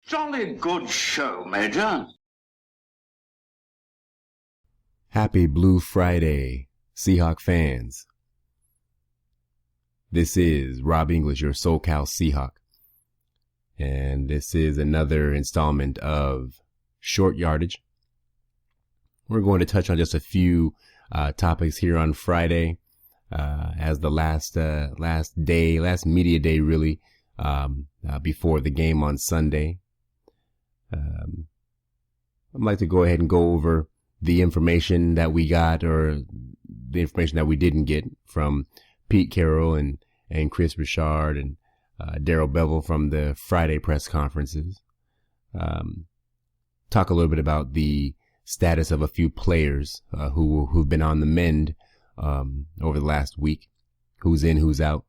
Jolly good show, Major. Happy Blue Friday, Seahawk fans. This is Rob English, your SoCal Seahawk. And this is another installment of Short Yardage. We're going to touch on just a few topics here on Friday, as the last media day, really, before the game on Sunday. I'd like to go ahead and go over the information that we got, or the information that we didn't get, from Pete Carroll and Chris Richard and Darrell Bevell from the Friday press conferences. Talk a little bit about the status of a few players who've been on the mend over the last week, who's in, who's out.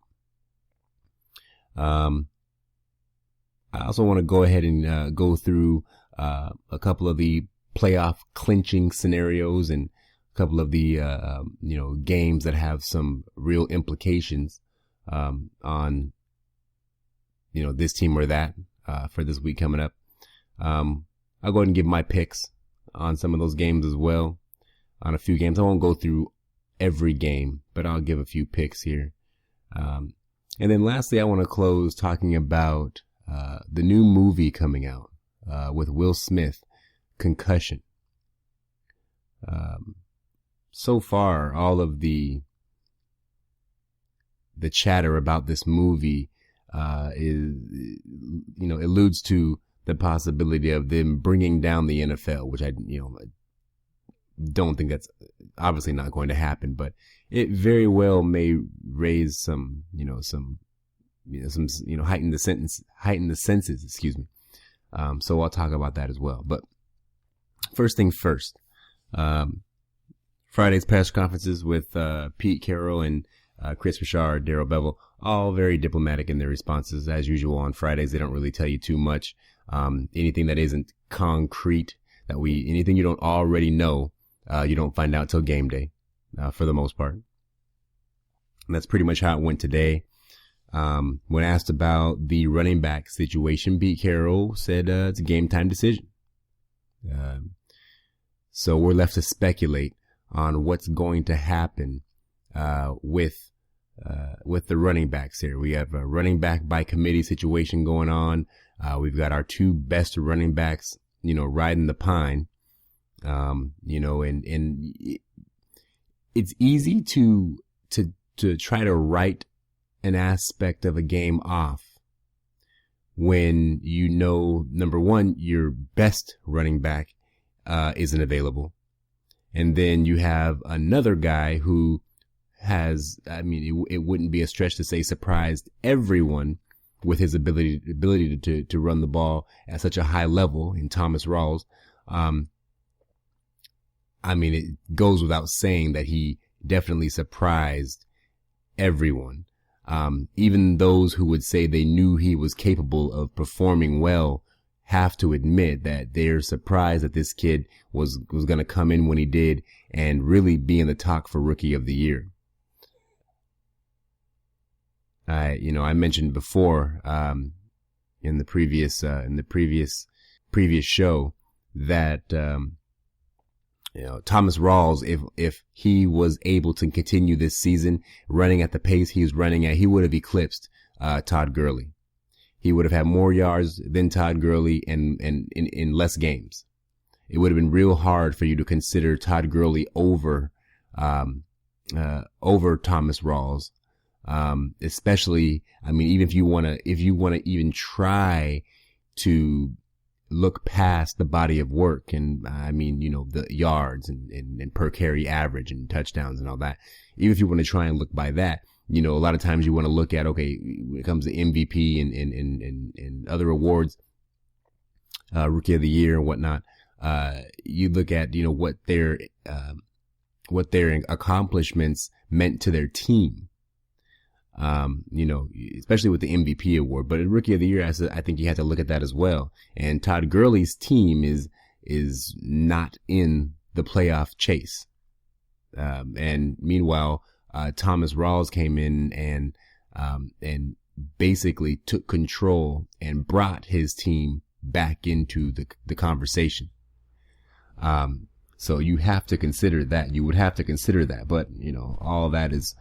I also want to go ahead and go through a couple of the playoff clinching scenarios and a couple of the games that have some real implications on this team or that for this week coming up. I'll go ahead and give my picks on some of those games as well. On a few games, I won't go through every game, but I'll give a few picks here. And then lastly, I want to close talking about the new movie coming out with Will Smith, Concussion. So far, all of the chatter about this movie alludes to the possibility of them bringing down the NFL, which I don't think that's obviously not going to happen, but it very well may raise some heighten the senses, excuse me. So I'll talk about that as well. But first thing first, Friday's press conferences with Pete Carroll and Chris Richard, Darrell Bevell, all very diplomatic in their responses. As usual on Fridays, they don't really tell you too much. Anything that isn't concrete, anything you don't already know, you don't find out till game day, for the most part. And that's pretty much how it went today. When asked about the running back situation, Pete Carroll said it's a game time decision. So we're left to speculate on what's going to happen with the running backs here. We have a running back by committee situation going on. We've got our two best running backs, riding the pine. And it's easy to try to write an aspect of a game off when number one, your best running back isn't available, and then you have another guy who has, it wouldn't be a stretch to say, surprised everyone with his ability to run the ball at such a high level in Thomas Rawls. It goes without saying that he definitely surprised everyone. Even those who would say they knew he was capable of performing well have to admit that they're surprised that this kid was going to come in when he did and really be in the talk for Rookie of the Year. I mentioned before, in the previous show that, Thomas Rawls, if he was able to continue this season running at the pace he was running at, he would have eclipsed Todd Gurley. He would have had more yards than Todd Gurley and in less games. It would have been real hard for you to consider Todd Gurley over Thomas Rawls. Especially, even if you want to even try to look past the body of work and, the yards and per carry average and touchdowns and all that. Even if you want to try and look by that, a lot of times you want to look at, okay, when it comes to MVP and other awards, Rookie of the Year and whatnot, you look at, what their accomplishments meant to their team. Especially with the MVP award, but in Rookie of the Year, I think you have to look at that as well. And Todd Gurley's team is not in the playoff chase. And meanwhile, Thomas Rawls came in and basically took control and brought his team back into the conversation. So you have to consider that. You would have to consider that. But, all that is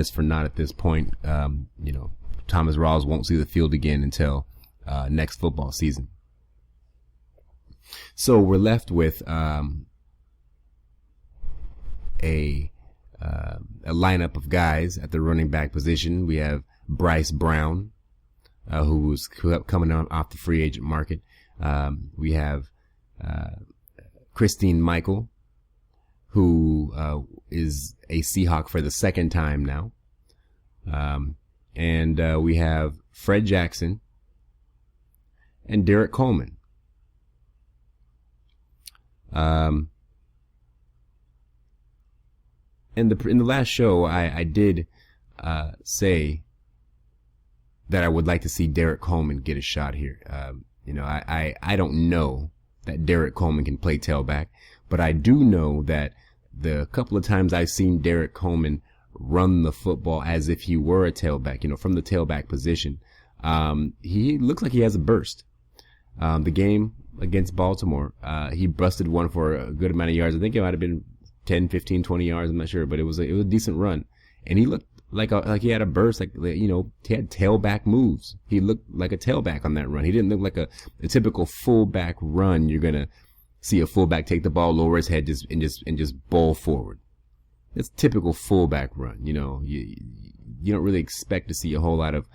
for naught at this point. Thomas Rawls won't see the field again until next football season. So we're left with a lineup of guys at the running back position. We have Bryce Brown, who's coming on off the free agent market. We have Christine Michael, who is a Seahawk for the second time now. And we have Fred Jackson and Derek Coleman. In the last show, I did say that I would like to see Derek Coleman get a shot here. I don't know that Derek Coleman can play tailback, but I do know that the couple of times I've seen Derek Coleman run the football as if he were a tailback, from the tailback position, he looks like he has a burst. The game against Baltimore, he busted one for a good amount of yards. I think it might have been 10, 15, 20 yards. I'm not sure, but it was a decent run. And he looked like he had a burst, he had tailback moves. He looked like a tailback on that run. He didn't look like a typical fullback run. You're going to see a fullback take the ball, lower his head and just bowl forward. It's typical fullback run. You don't really expect to see a whole lot of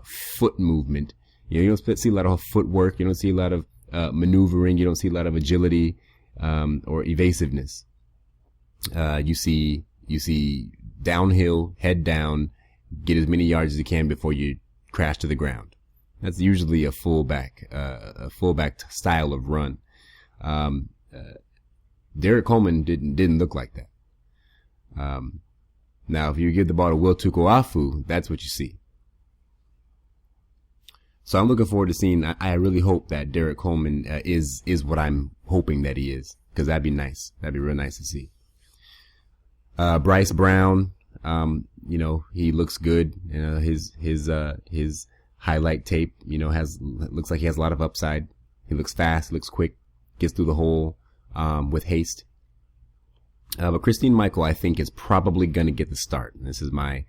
foot movement. You don't see a lot of footwork. You don't see a lot of maneuvering. You don't see a lot of agility or evasiveness. You see downhill, head down, get as many yards as you can before you crash to the ground. That's usually a fullback style of run. Derek Coleman didn't look like that. Now, if you give the ball to Will Tukoafu, that's what you see. So I'm looking forward to seeing. I really hope that Derek Coleman is what I'm hoping that he is, because that'd be nice. That'd be real nice to see. Bryce Brown, he looks good. His highlight tape, looks like he has a lot of upside. He looks fast, looks quick, gets through the hole with haste. But Christine Michael, I think, is probably going to get the start. This is my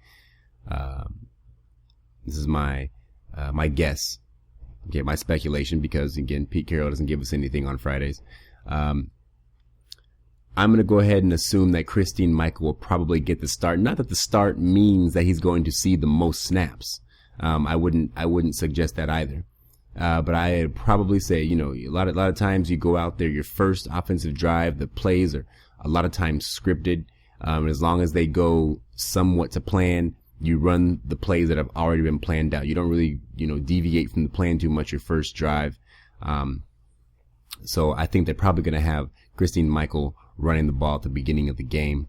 guess. Okay, my speculation, because again, Pete Carroll doesn't give us anything on Fridays. I'm going to go ahead and assume that Christine Michael will probably get the start. Not that the start means that he's going to see the most snaps. I wouldn't suggest that either. But I'd probably say, a lot of times you go out there, your first offensive drive, the plays are a lot of times scripted. As long as they go somewhat to plan, you run the plays that have already been planned out. You don't really, deviate from the plan too much your first drive. So I think they're probably going to have Christine Michael running the ball at the beginning of the game.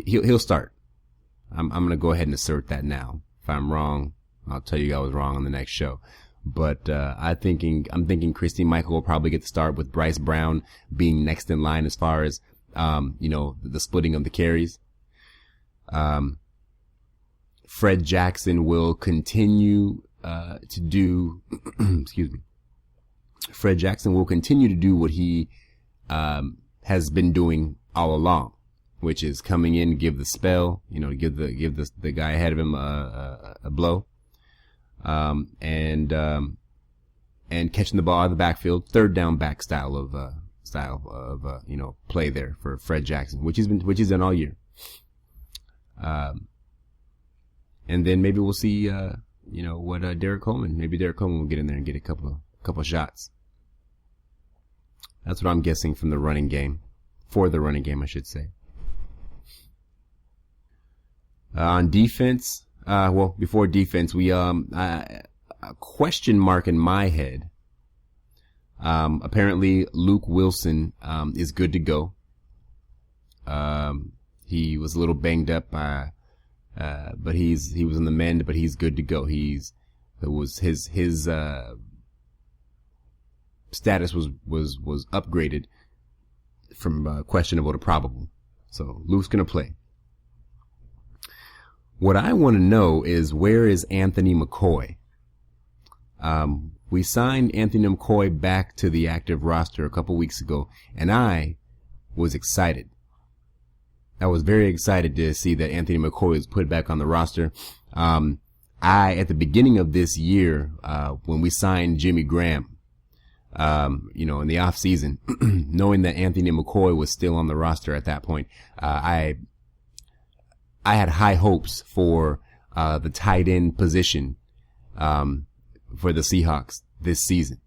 He'll start. I'm going to go ahead and assert that now. If I'm wrong, I'll tell you I was wrong on the next show. But I'm thinking Christine Michael will probably get the start, with Bryce Brown being next in line as far as the splitting of the carries. Fred Jackson will continue to do excuse me. Fred Jackson will continue to do what he has been doing all along, which is coming in, give the spell, give the guy ahead of him a blow, and catching the ball out of the backfield, third down back style of play there for Fred Jackson, which he's done all year. And then maybe we'll see what Derek Coleman. Maybe Derek Coleman will get in there and get a couple shots. That's what I'm guessing from the running game. For the running game, I should say. On defense, before defense, we a question mark in my head. Apparently Luke Wilson is good to go. He was a little banged up, but he was on the mend, but he's good to go. His status was upgraded from questionable to probable. So Luke's gonna play. What I want to know is, where is Anthony McCoy? we signed Anthony McCoy back to the active roster a couple weeks ago, and I was excited. I was very excited to see that Anthony McCoy was put back on the roster. At the beginning of this year, when we signed Jimmy Graham, in the off season, knowing that Anthony McCoy was still on the roster at that point, I had high hopes for the tight end position for the Seahawks this season.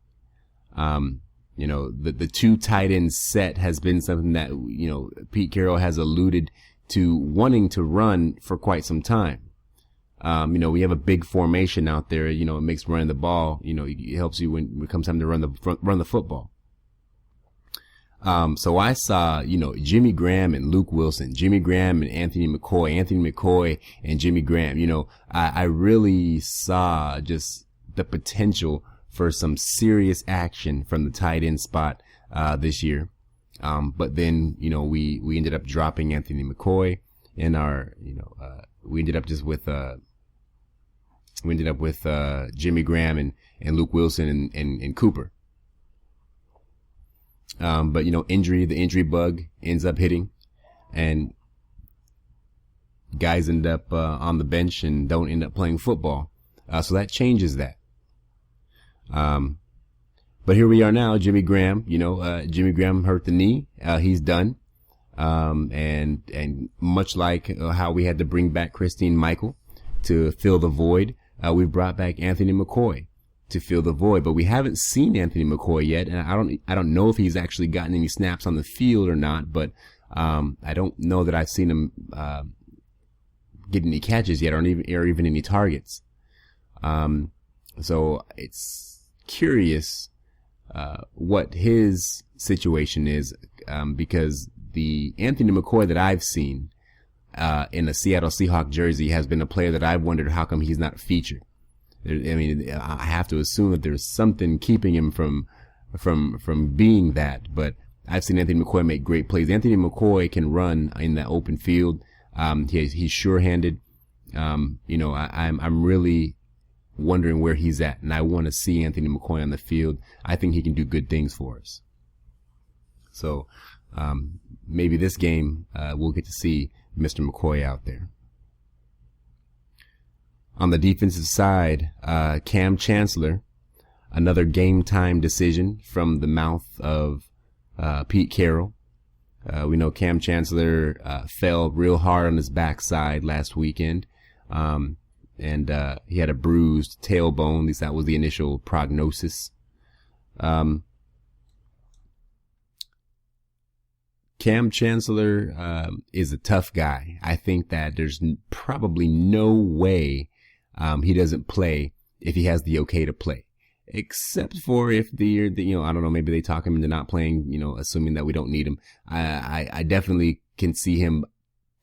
The two tight end set has been something that, Pete Carroll has alluded to wanting to run for quite some time. We have a big formation out there, it makes running the ball, it helps you when it comes time to run the football. So I saw, Jimmy Graham and Luke Wilson, Jimmy Graham and Anthony McCoy and Jimmy Graham. I really saw just the potential for some serious action from the tight end spot, this year. But then, we ended up dropping Anthony McCoy in our, we ended up with Jimmy Graham and Luke Wilson and Cooper. But the injury bug ends up hitting, and guys end up on the bench and don't end up playing football. So that changes that. But here we are now, Jimmy Graham. Jimmy Graham hurt the knee. He's done. And much like how we had to bring back Christine Michael to fill the void, we brought back Anthony McCoy to fill the void. But we haven't seen Anthony McCoy yet, and I don't know if he's actually gotten any snaps on the field or not. But I don't know that I've seen him get any catches yet, or even any targets. So it's curious what his situation is, because the Anthony McCoy that I've seen in a Seattle Seahawks jersey has been a player that I've wondered how come he's not featured. I have to assume that there's something keeping him from being that. But I've seen Anthony McCoy make great plays. Anthony McCoy can run in that open field. He's sure-handed. I'm really wondering where he's at, and I want to see Anthony McCoy on the field. I think he can do good things for us. So maybe this game we'll get to see Mr. McCoy out there. On the defensive side, Cam Chancellor, another game time decision from the mouth of Pete Carroll. We know Cam Chancellor fell real hard on his backside last weekend. And he had a bruised tailbone. At least that was the initial prognosis. Cam Chancellor is a tough guy. I think that there's probably no way he doesn't play if he has the okay to play, except for if I don't know, maybe they talk him into not playing, assuming that we don't need him. I definitely can see him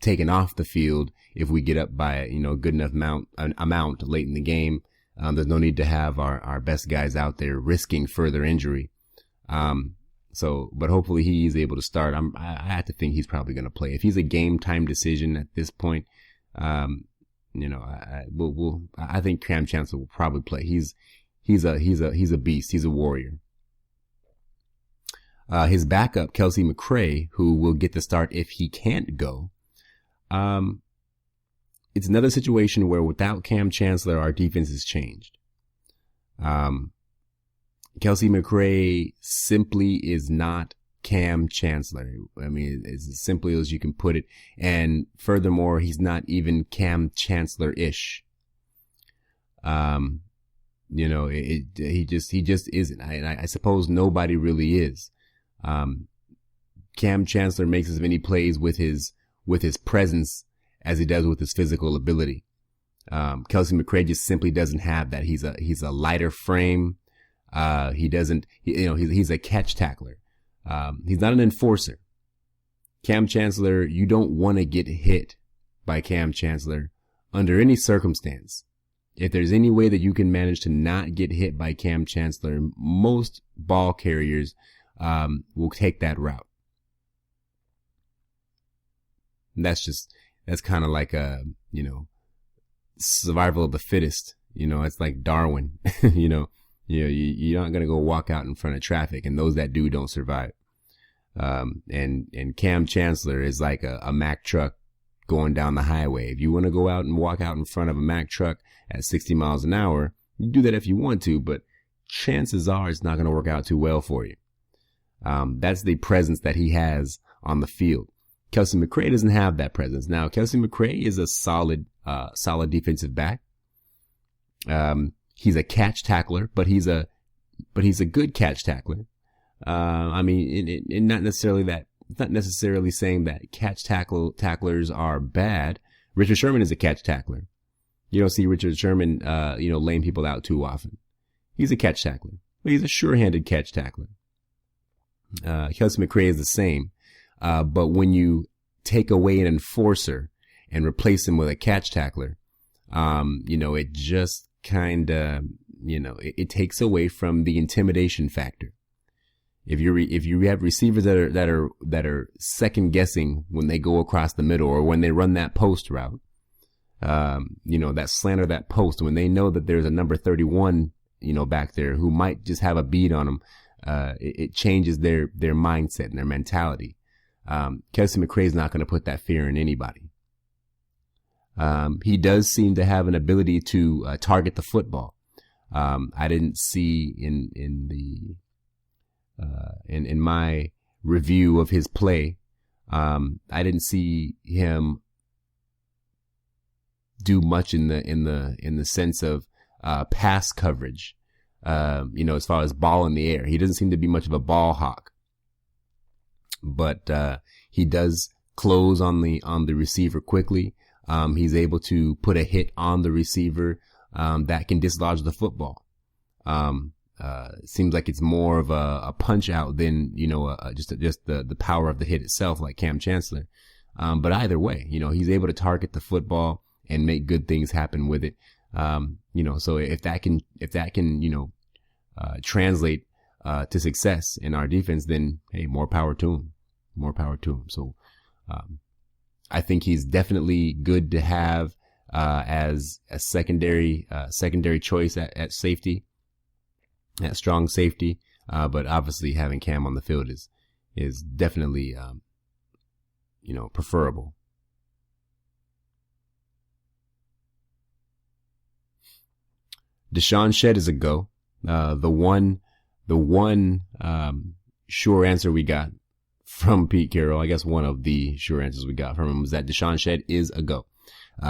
taken off the field if we get up by a good enough amount late in the game. There's no need to have our best guys out there risking further injury. But hopefully he's able to start. I have to think he's probably going to play. If he's a game time decision at this point, I think Cam Chancellor will probably play. He's a beast. He's a warrior. His backup, Kelsey McCray, who will get the start if he can't go. It's another situation where without Cam Chancellor, our defense has changed. Kelsey McCray simply is not Cam Chancellor. It's as simply as you can put it. And furthermore, he's not even Cam Chancellor-ish. He just isn't. I suppose nobody really is. Cam Chancellor makes as many plays with his presence as he does with his physical ability. Kelsey McCray just simply doesn't have that. He's a lighter frame. He's a catch tackler. He's not an enforcer. Cam Chancellor, you don't want to get hit by Cam Chancellor under any circumstance. If there's any way that you can manage to not get hit by Cam Chancellor, most ball carriers will take that route. And that's kind of like survival of the fittest. It's like Darwin. You're not going to go walk out in front of traffic, and those that do don't survive. And Cam Chancellor is like a Mack truck going down the highway. If you want to go out and walk out in front of a Mack truck at 60 miles an hour, you do that if you want to, but chances are it's not going to work out too well for you. That's the presence that he has on the field. Kelsey McRae doesn't have that presence. Now, Kelsey McRae is a solid defensive back. He's a catch tackler, but he's a good catch tackler. I mean, not necessarily that. It's not necessarily saying that catch tacklers are bad. Richard Sherman is a catch tackler. You don't see Richard Sherman, laying people out too often. He's a catch tackler, but he's a sure-handed catch tackler. Kelsey McRae is the same. But when you take away an enforcer and replace him with a catch tackler, it just kind of, it takes away from the intimidation factor. If you have receivers that are second guessing when they go across the middle or when they run that post route, that slant or that post, when they know that there's a number 31, back there who might just have a bead on them, it changes their mindset and their mentality. Kelsey McRae is not going to put that fear in anybody. He does seem to have an ability to target the football. I didn't see in my review of his play, I didn't see him do much in the sense of pass coverage. As far as ball in the air, he doesn't seem to be much of a ball hawk. But he does close on the receiver quickly. He's able to put a hit on the receiver that can dislodge the football. Seems like it's more of a punch out than just the power of the hit itself, like Cam Chancellor. But either way, he's able to target the football and make good things happen with it. So if that can translate to success in our defense, then hey, more power to him. More power to him. So I think he's definitely good to have as a secondary choice at safety, at strong safety. But obviously having Cam on the field is definitely preferable. Deshaun Shedd is a go. The one sure answer we got from Pete Carroll, I guess one of the sure answers we got from him, was that Deshaun Shedd is a go.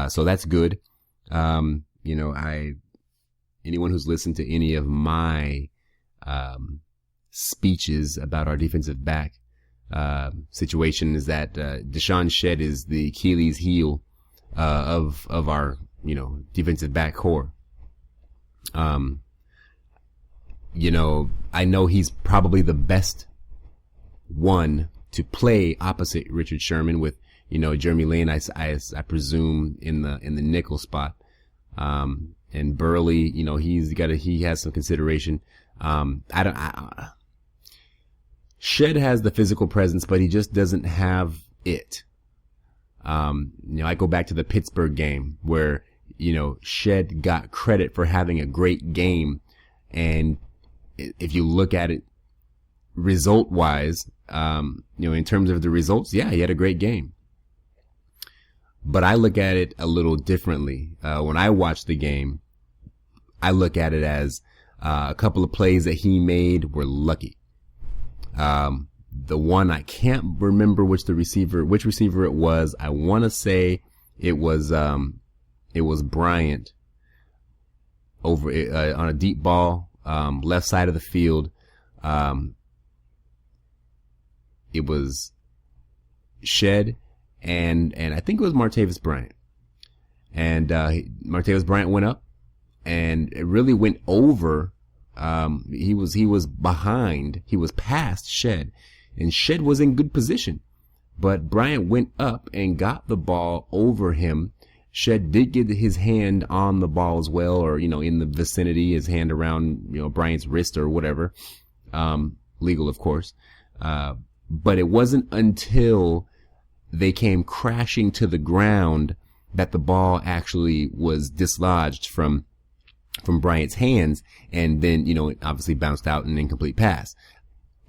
So that's good. Anyone who's listened to any of my speeches about our defensive back situation is that Deshaun Shedd is the Achilles heel of our defensive back core. I know he's probably the best one to play opposite Richard Sherman with, Jeremy Lane, I presume in the nickel spot. And Burley, he has some consideration. Shedd has the physical presence, but he just doesn't have it. I go back to the Pittsburgh game where, Shedd got credit for having a great game. And if you look at it result wise, in terms of the results, yeah, he had a great game. But I look at it a little differently. When I watch the game, I look at it as a couple of plays that he made were lucky. The one, I can't remember which receiver it was. I want to say it was Bryant over on a deep ball, left side of the field. It was Shedd and I think it was Martavis Bryant. And Martavis Bryant went up and it really went over. He was behind. He was past Shedd, and Shedd was in good position. But Bryant went up and got the ball over him. Shedd did get his hand on the ball as well, or, in the vicinity, his hand around, Bryant's wrist or whatever. Legal, of course. But it wasn't until they came crashing to the ground that the ball actually was dislodged from from Bryant's hands, and then, you know, it obviously bounced out an incomplete pass.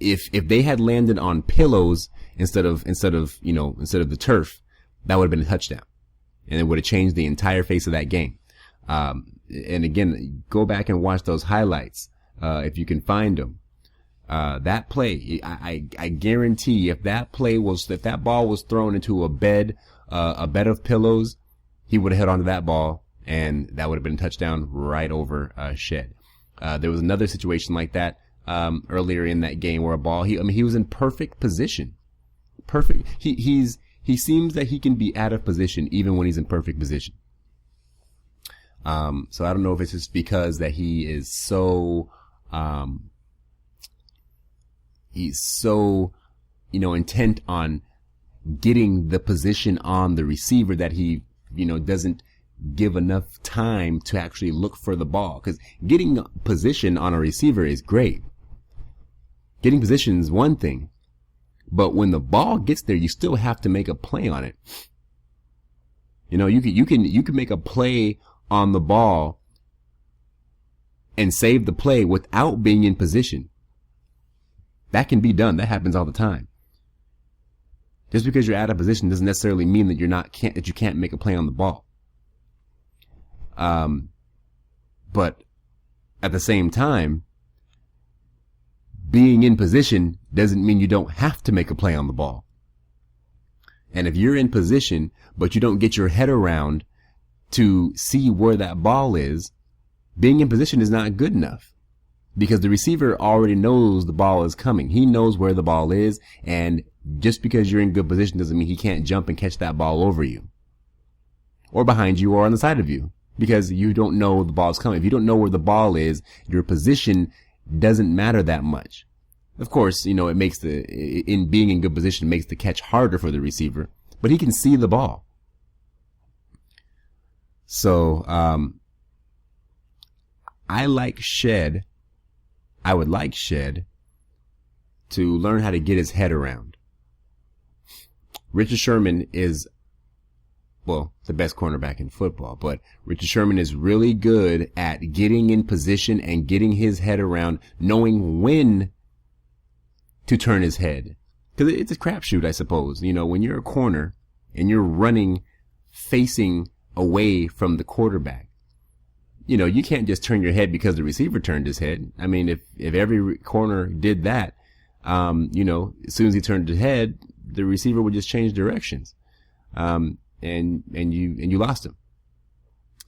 If they had landed on pillows instead of the turf, that would have been a touchdown, and it would have changed the entire face of that game. And again, go back and watch those highlights, if you can find them. That play, I guarantee if that ball was thrown into a bed of pillows, he would have held onto that ball, and that would have been a touchdown right over Shed. There was another situation like that earlier in that game where he was in perfect position. Perfect. He seems that he can be out of position even when he's in perfect position. So I don't know if it's just because that he is so intent on getting the position on the receiver that he, doesn't give enough time to actually look for the ball. Because getting position on a receiver is great. Getting position is one thing, but when the ball gets there, you still have to make a play on it. You can make a play on the ball and save the play without being in position. That can be done. That happens all the time. Just because you're out of position doesn't necessarily mean that that you can't make a play on the ball. But at the same time, being in position doesn't mean you don't have to make a play on the ball. And if you're in position, but you don't get your head around to see where that ball is, being in position is not good enough, because the receiver already knows the ball is coming. He knows where the ball is, and just because you're in good position doesn't mean he can't jump and catch that ball over you, or behind you, or on the side of you, because you don't know the ball's coming. If you don't know where the ball is, your position doesn't matter that much. Of course, it makes in being in good position makes the catch harder for the receiver, but he can see the ball. So, I would like Shed to learn how to get his head around. Richard Sherman is, the best cornerback in football, but Richard Sherman is really good at getting in position and getting his head around, knowing when to turn his head. Because it's a crapshoot, I suppose. When you're a corner and you're running facing away from the quarterback, you can't just turn your head because the receiver turned his head. I mean, if every corner did that, as soon as he turned his head, the receiver would just change directions. And you lost him.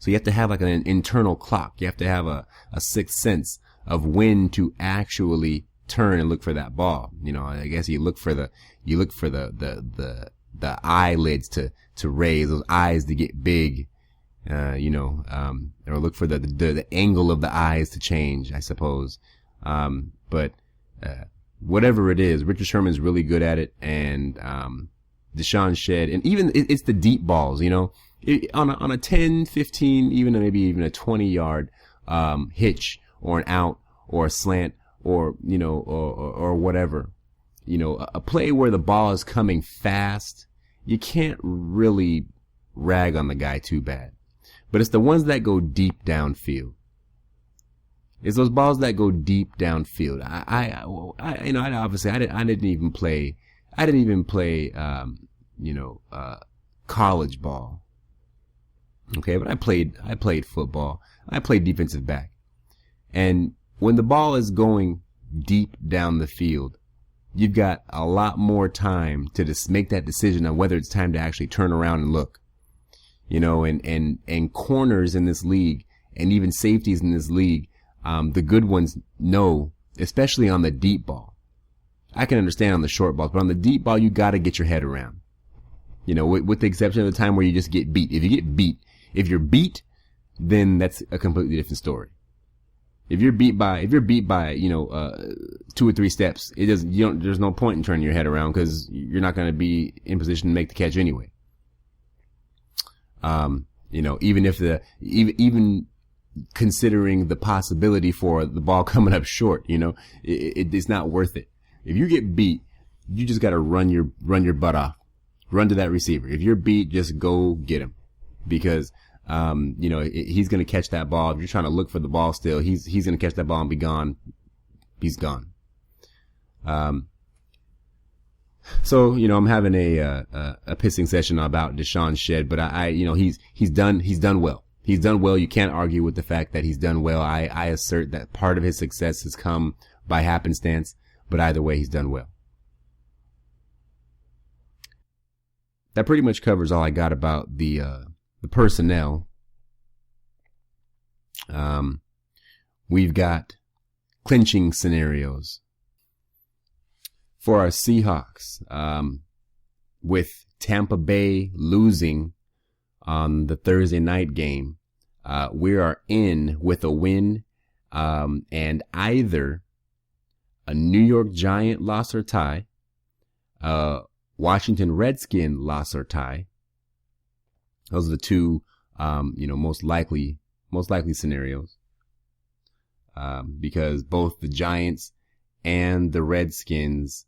So you have to have like an internal clock. You have to have a sixth sense of when to actually turn and look for that ball. I guess you look for the eyelids to raise, those eyes to get big, or look for the angle of the eyes to change, I suppose. But whatever it is, Richard Sherman's really good at it, and Deshaun Shed, and even it's the deep balls, on a 10, 15, maybe even a 20-yard hitch, or an out, or a slant, or or whatever. A play where the ball is coming fast, you can't really rag on the guy too bad. But it's the ones that go deep downfield. It's those balls that go deep downfield. I didn't even play college ball. Okay, but I played football. I played defensive back. And when the ball is going deep down the field, you've got a lot more time to just make that decision on whether it's time to actually turn around and look. And corners in this league, and even safeties in this league, the good ones know, especially on the deep ball. I can understand on the short balls, but on the deep ball, you got to get your head around. With the exception of the time where you just get beat. If you're beat, then that's a completely different story. If you're beat by 2 or 3 steps, there's no point in turning your head around, because you're not going to be in position to make the catch anyway. Even considering the possibility for the ball coming up short, it's not worth it. If you get beat, you just got to run your butt off, run to that receiver. If you're beat, just go get him, because He's going to catch that ball. If you're trying to look for the ball still, he's going to catch that ball and be gone. He's gone. So, I'm having a pissing session about Deshaun Shedd, but he's done well. He's done well. You can't argue with the fact that he's done well. I assert that part of his success has come by happenstance, but either way, he's done well. That pretty much covers all I got about the personnel. We've got clinching scenarios for our Seahawks, with Tampa Bay losing on the Thursday night game. We are in with a win, and either a New York Giant loss or tie, Washington Redskin loss or tie. Those are the two, most likely scenarios, because both the Giants and the Redskins,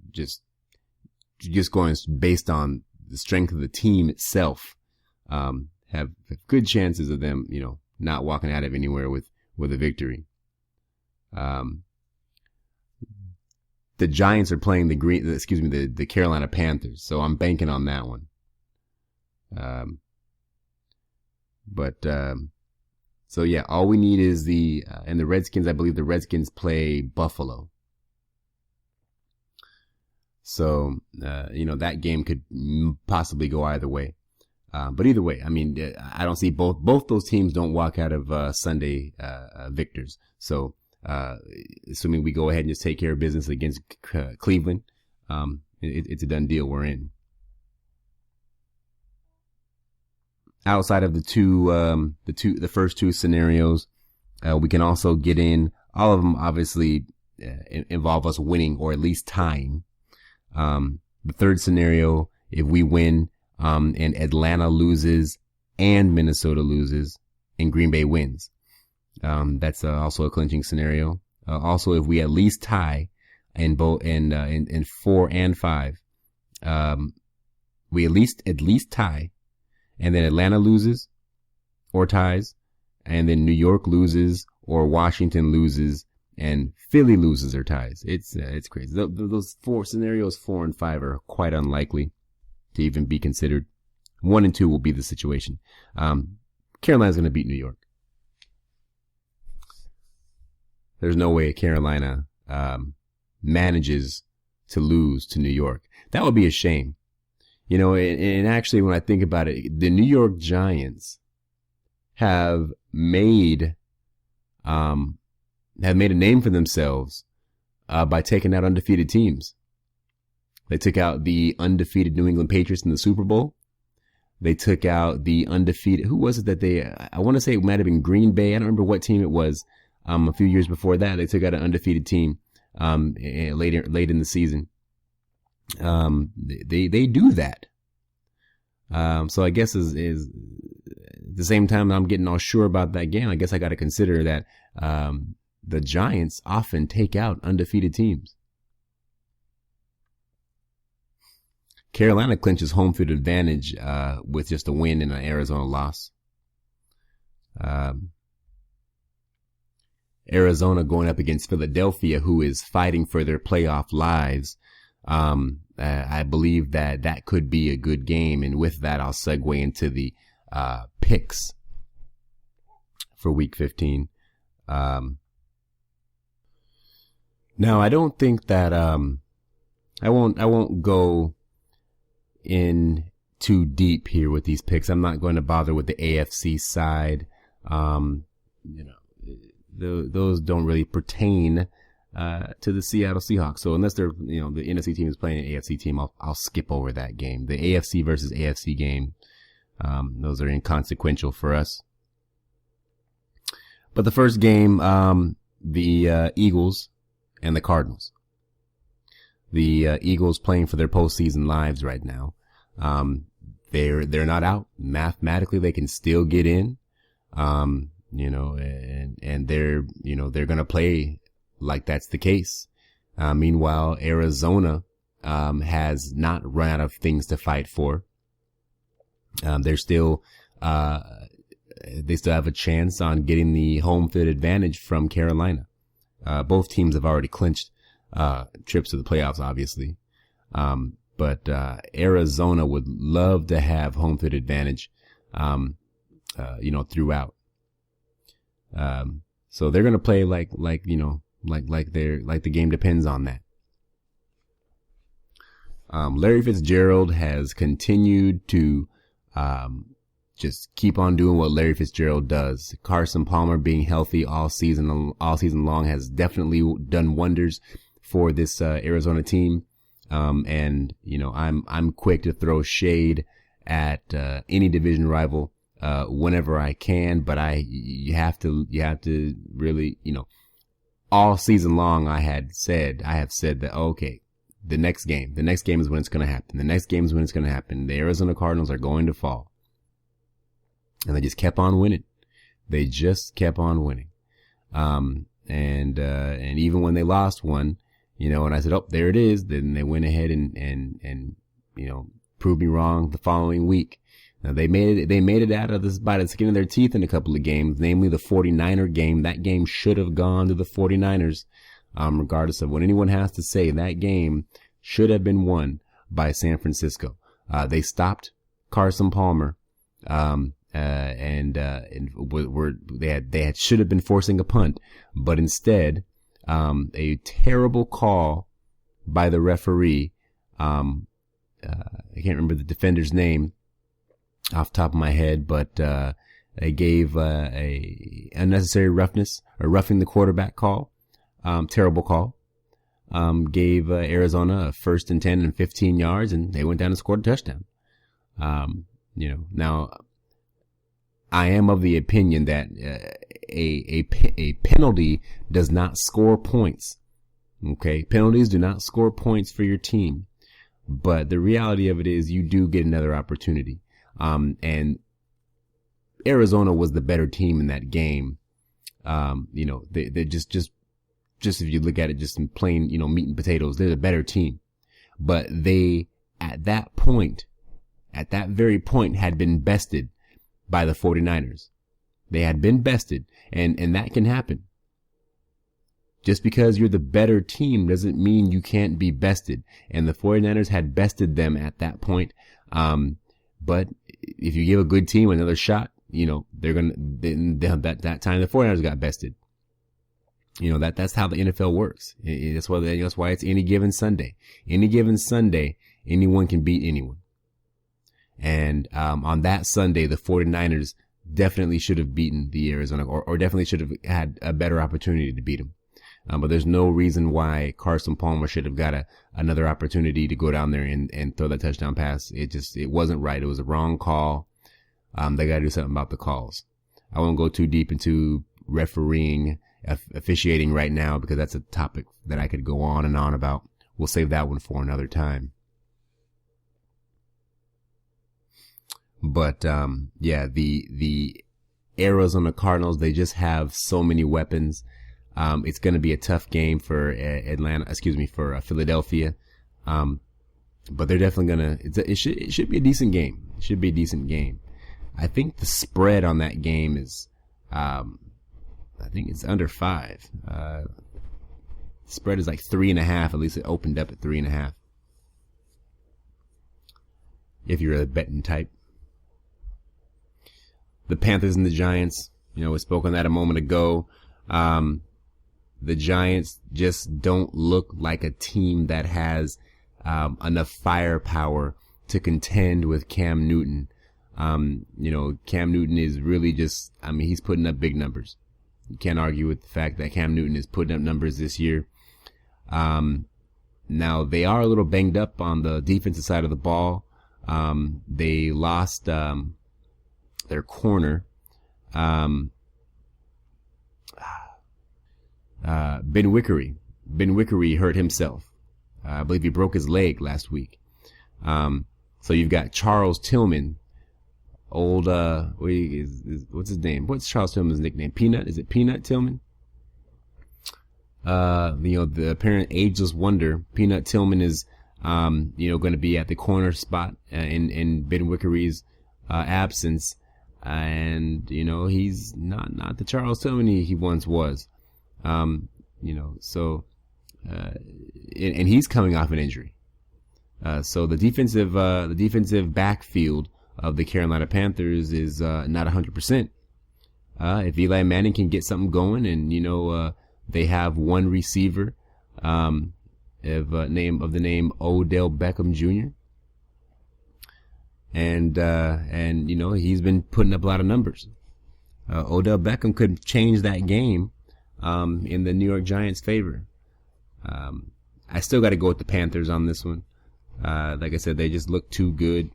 just going based on the strength of the team itself, have good chances of them, not walking out of anywhere with a victory. The Giants are playing the Carolina Panthers, so I'm banking on that one. So yeah, all we need is and the Redskins, I believe the Redskins play Buffalo. So, that game could possibly go either way. But either way, I mean, I don't see both those teams don't walk out of Sunday victors. So, assuming we go ahead and just take care of business against Cleveland, it's a done deal. We're in. Outside of the first two scenarios, we can also get in. All of them obviously involve us winning or at least tying. The third scenario, if we win, and Atlanta loses and Minnesota loses and Green Bay wins, that's also a clinching scenario. Also, if we at least tie in 4 and 5, we at least tie, and then Atlanta loses or ties, and then New York loses or Washington loses and Philly loses or ties. It's crazy. Those four scenarios, 4 and 5, are quite unlikely to even be considered. 1 and 2 will be the situation. Carolina's going to beat New York. There's no way Carolina manages to lose to New York. That would be a shame. And actually, when I think about it, the New York Giants have made a name for themselves by taking out undefeated teams. They took out the undefeated New England Patriots in the Super Bowl. They took out the undefeated, who was it that I want to say it might have been Green Bay. I don't remember what team it was. A few years before that, they took out an undefeated team, late in the season. They do that. So I guess is at the same time that I'm getting all sure about that game, I guess I got to consider that, the Giants often take out undefeated teams. Carolina clinches home field advantage, with just a win and an Arizona loss. Arizona going up against Philadelphia, who is fighting for their playoff lives. I believe that could be a good game. And with that, I'll segue into the, picks for week 15. Now, I don't think that, I won't go in too deep here with these picks. I'm not going to bother with the AFC side. Those don't really pertain to the Seattle Seahawks. So unless they're, the NFC team is playing an AFC team, I'll skip over that game. The AFC versus AFC game, those are inconsequential for us. But the first game, the Eagles and the Cardinals. The Eagles playing for their postseason lives right now. They're not out. Mathematically, they can still get in. And they're going to play like that's the case. Meanwhile, Arizona, has not run out of things to fight for. They're still, they still have a chance on getting the home field advantage from Carolina. Both teams have already clinched, trips to the playoffs, obviously. But Arizona would love to have home field advantage, throughout. So they're going to play like the game depends on that. Larry Fitzgerald has continued to, just keep on doing what Larry Fitzgerald does. Carson Palmer being healthy all season long has definitely done wonders for this, Arizona team. I'm quick to throw shade at, any division rival, whenever I can, but you have to really, all season long I have said that, okay, the next game is when it's going to happen. The next game is when it's going to happen. The Arizona Cardinals are going to fall. And they just kept on winning. And even when they lost one, and I said, oh, there it is. Then they went ahead and proved me wrong the following week. Now they made it out of this by the skin of their teeth in a couple of games, namely the 49er game. That game should have gone to the 49ers. Regardless of what anyone has to say, that game should have been won by San Francisco. They stopped Carson Palmer, they should have been forcing a punt, but instead, a terrible call by the referee. I can't remember the defender's name off the top of my head, but, they gave, a unnecessary roughness or roughing the quarterback call. Terrible call. Gave Arizona a 1st and 10 and 15 yards, and they went down and scored a touchdown. Now I am of the opinion that a penalty does not score points. Okay, penalties do not score points for your team, but the reality of it is you do get another opportunity. And Arizona was the better team in that game. They just if you look at it just in plain, meat and potatoes, they're the better team. But they, at that very point, had been bested by the 49ers. They had been bested, and that can happen. Just because you're the better team doesn't mean you can't be bested. And the 49ers had bested them at that point. But if you give a good team another shot, they're that time the 49ers got bested. That's how the NFL works. That's why it's any given Sunday. Any given Sunday, anyone can beat anyone. And, on that Sunday, the 49ers definitely should have beaten the Arizona, or definitely should have had a better opportunity to beat them. But there's no reason why Carson Palmer should have got another opportunity to go down there and throw that touchdown pass. It wasn't right. It was a wrong call. They got to do something about the calls. I won't go too deep into refereeing, officiating right now, because that's a topic that I could go on and on about. We'll save that one for another time. But, the Arizona Cardinals, they just have so many weapons. It's going to be a tough game for Philadelphia. But they're definitely it should be a decent game. It should be a decent game. I think the spread on that game is, I think it's under 5. Spread is like 3.5. At least it opened up at 3.5. If you're a betting type. The Panthers and the Giants, we spoke on that a moment ago. The Giants just don't look like a team that has, enough firepower to contend with Cam Newton. Cam Newton is really he's putting up big numbers. You can't argue with the fact that Cam Newton is putting up numbers this year. Now they are a little banged up on the defensive side of the ball. They lost, their corner, Ben Wickery. Ben Wickery hurt himself. I believe he broke his leg last week. So you've got Charles Tillman, what's his name? What's Charles Tillman's nickname? Peanut? Is it Peanut Tillman? The apparent ageless wonder, Peanut Tillman is, going to be at the corner spot, in Ben Wickery's, absence. And, he's not the Charles Tillman he once was. So, and he's coming off an injury. So the defensive backfield of the Carolina Panthers is, not 100%. If Eli Manning can get something going and, they have one receiver, of the name Odell Beckham Jr. And he's been putting up a lot of numbers. Odell Beckham could change that game, in the New York Giants' favor. I still got to go with the Panthers on this one. Like I said, they just look too good.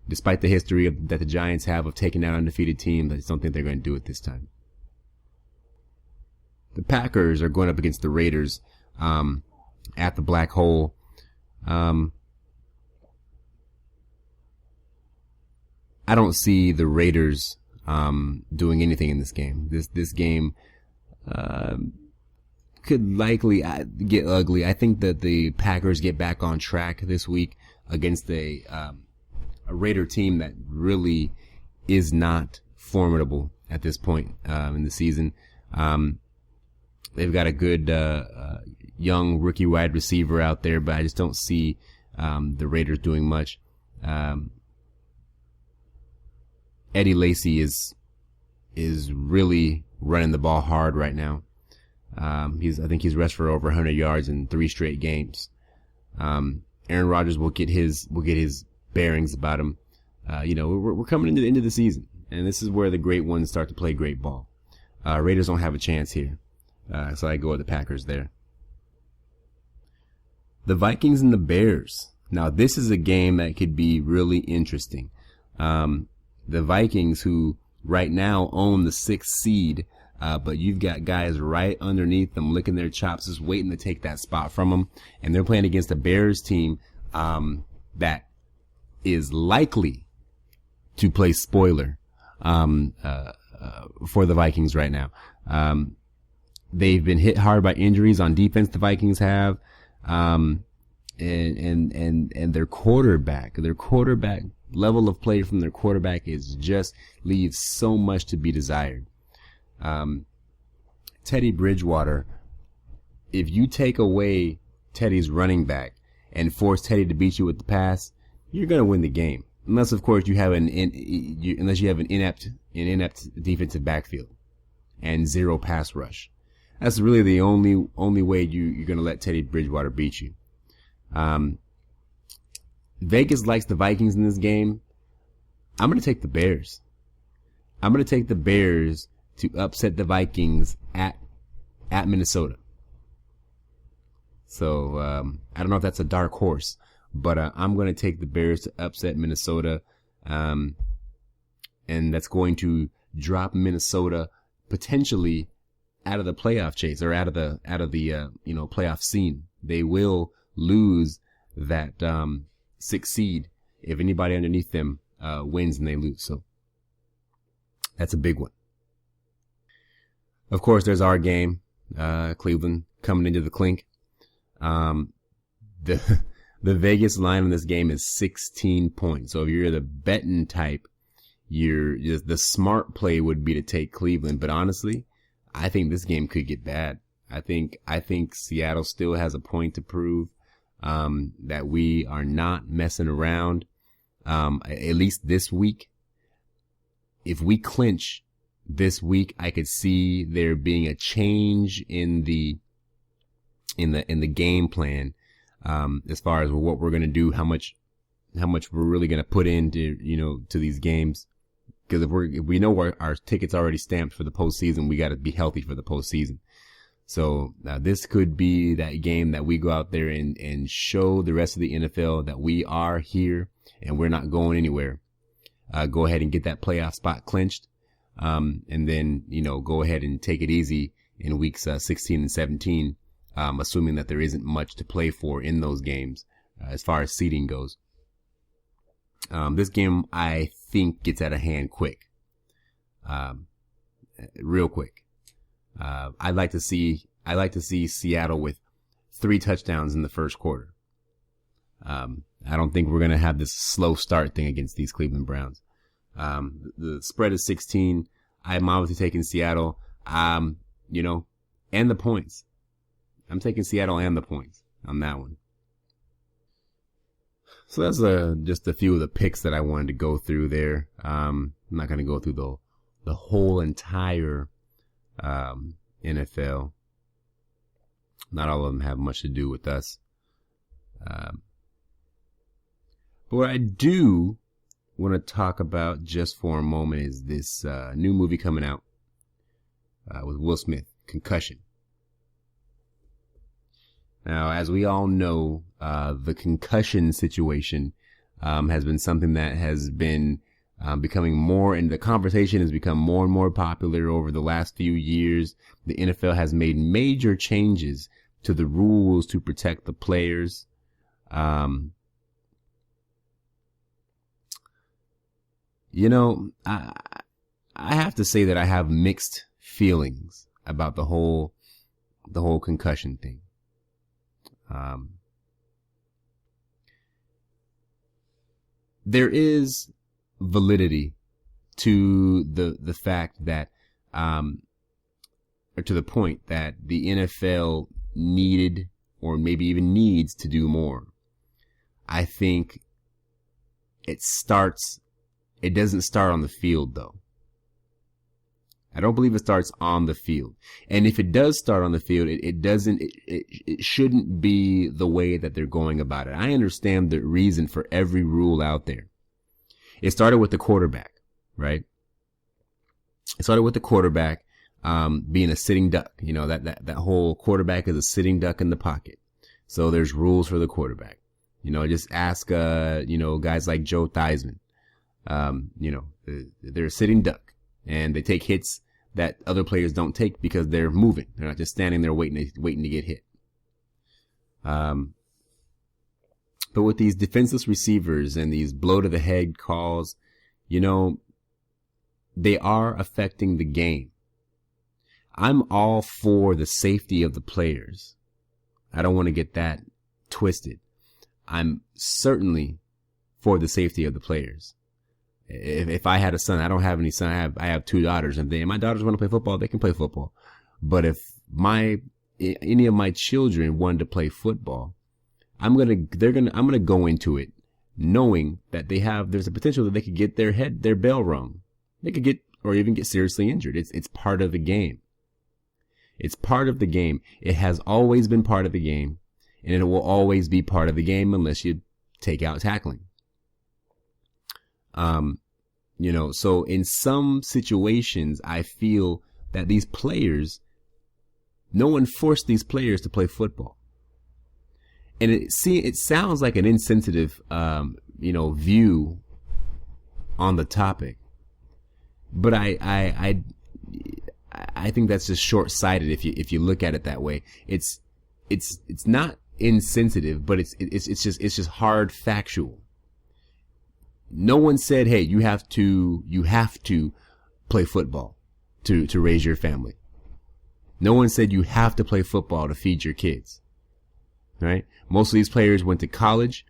Despite the history that the Giants have of taking out undefeated teams, I just don't think they're going to do it this time. The Packers are going up against the Raiders, at the Black Hole. I don't see the Raiders doing anything in this game. This game could likely get ugly. I think that the Packers get back on track this week against a Raider team that really is not formidable at this point in the season. They've got a good young rookie wide receiver out there, but I just don't see the Raiders doing much. Eddie Lacy is really running the ball hard right now. I think he's rushed for over 100 yards in 3 straight games. Aaron Rodgers will get his bearings about him. We're coming into the end of the season, and this is where the great ones start to play great ball. Raiders don't have a chance here. So I go with the Packers there. The Vikings and the Bears. Now, this is a game that could be really interesting. The Vikings, who right now own the 6th seed, but you've got guys right underneath them licking their chops, just waiting to take that spot from them. And they're playing against a Bears team that is likely to play spoiler for the Vikings right now. They've been hit hard by injuries on defense, the Vikings have. And their quarterback level of play from their quarterback leaves so much to be desired. Teddy Bridgewater, if you take away Teddy's running back and force Teddy to beat you with the pass, you're going to win the game. Unless, of course, you have an inept defensive backfield and zero pass rush. That's really the only way you're going to let Teddy Bridgewater beat you. Vegas likes the Vikings in this game. I'm going to take the Bears. I'm going to take the Bears to upset the Vikings at Minnesota. So I don't know if that's a dark horse, but I'm going to take the Bears to upset Minnesota, and that's going to drop Minnesota potentially out of the playoff chase or out of the playoff scene. They will lose that 6th seed if anybody underneath them wins and they lose. So that's a big one. Of course, there's our game, Cleveland coming into the clink. The Vegas line on this game is 16 points. So if you're the betting type, the smart play would be to take Cleveland. But honestly, I think this game could get bad. I think Seattle still has a point to prove, that we are not messing around, at least this week. If we clinch this week, I could see there being a change in the game plan, as far as what we're going to do, how much we're really going to put into, to these games. Because if we know our ticket's already stamped for the postseason, we got to be healthy for the postseason. So this could be that game that we go out there and show the rest of the NFL that we are here and we're not going anywhere. Go ahead and get that playoff spot clinched. And then, go ahead and take it easy in weeks 16 and 17, assuming that there isn't much to play for in those games as far as seeding goes. This game, I think, gets out of hand quick. Real quick. I'd like to see Seattle with 3 touchdowns in the first quarter. I don't think we're going to have this slow start thing against these Cleveland Browns. The spread is 16. I'm obviously taking Seattle, and the points. I'm taking Seattle and the points on that one. So that's just a few of the picks that I wanted to go through there. I'm not going to go through the whole entire NFL. Not all of them have much to do with us. But what I do want to talk about just for a moment is this new movie coming out with Will Smith, Concussion. Now, as we all know, the concussion situation has been something that has been becoming more, and the conversation has become more and more popular over the last few years. The NFL has made major changes to the rules to protect the players. I have to say that I have mixed feelings about the whole concussion thing. There is validity to the fact that, or to the point that the NFL needed, or maybe even needs, to do more. I think it doesn't start on the field, though. I don't believe it starts on the field. And if it does start on the field, it shouldn't be the way that they're going about it. I understand the reason for every rule out there. It started with the quarterback, right? It started with the quarterback being a sitting duck. That whole quarterback is a sitting duck in the pocket. So there's rules for the quarterback. Just ask, guys like Joe Theismann. They're a sitting duck, and they take hits that other players don't take because they're moving. They're not just standing there waiting to get hit. But with these defenseless receivers and these blow to the head calls, they are affecting the game. I'm all for the safety of the players. I don't want to get that twisted. I'm certainly for the safety of the players. If I had a son, I don't have any son. I have two daughters, and my daughters want to play football, they can play football. But if any of my children wanted to play football, I'm gonna go into it knowing that there's a potential that they could get their bell rung. They could get, or even get seriously injured. It's part of the game. It's part of the game. It has always been part of the game, and it will always be part of the game unless you take out tackling. So in some situations, I feel that these players, no one forced these players to play football. And it sounds like an insensitive, view on the topic. But I think that's just short-sighted if you look at it that way. It's not insensitive, but it's just hard factual. No one said, hey, you have to play football to raise your family. No one said you have to play football to feed your kids. Right? Most of these players went to college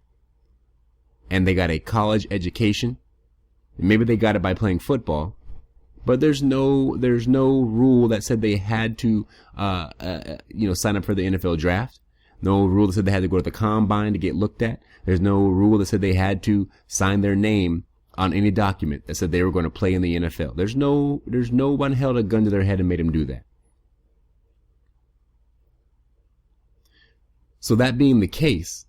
and they got a college education. Maybe they got it by playing football, but there's no rule that said they had to sign up for the NFL draft. No rule that said they had to go to the combine to get looked at. There's no rule that said they had to sign their name on any document that said they were going to play in the NFL. There's no one held a gun to their head and made them do that. So that being the case,